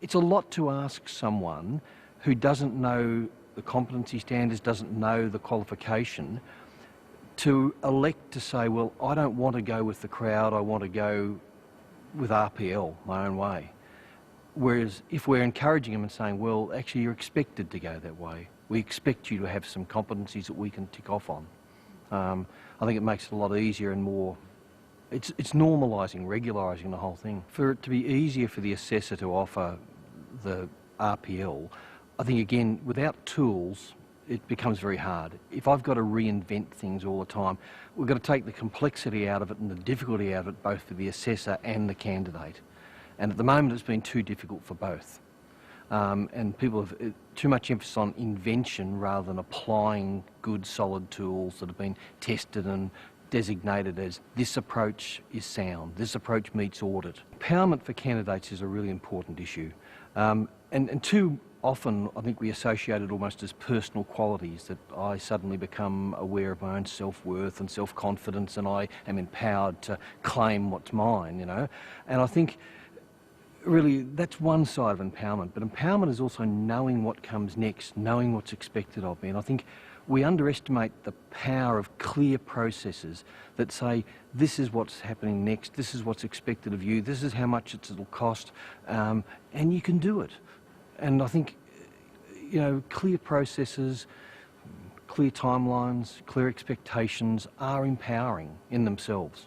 It's a lot to ask someone who doesn't know the competency standards, doesn't know the qualification, to elect to say, well, I don't want to go with the crowd, I want to go with RPL, my own way. Whereas if we're encouraging them and saying, well, actually you're expected to go that way, we expect you to have some competencies that we can tick off on. I think it makes it a lot easier and more, it's normalising, regularising the whole thing. For it to be easier for the assessor to offer the RPL, I think again, without tools, it becomes very hard. If I've got to reinvent things all the time, we've got to take the complexity out of it and the difficulty out of it, both for the assessor and the candidate. And at the moment it's been too difficult for both. And people have too much emphasis on invention rather than applying good solid tools that have been tested and designated as this approach is sound, this approach meets audit. Empowerment for candidates is a really important issue. And too often I think we associate it almost as personal qualities, that I suddenly become aware of my own self-worth and self-confidence and I am empowered to claim what's mine, you know. And I think really that's one side of empowerment, but empowerment is also knowing what comes next, knowing what's expected of me. And I think we underestimate the power of clear processes that say, this is what's happening next, this is what's expected of you, this is how much it'll cost, and you can do it. And I think, you know, clear processes, clear timelines, clear expectations are empowering in themselves.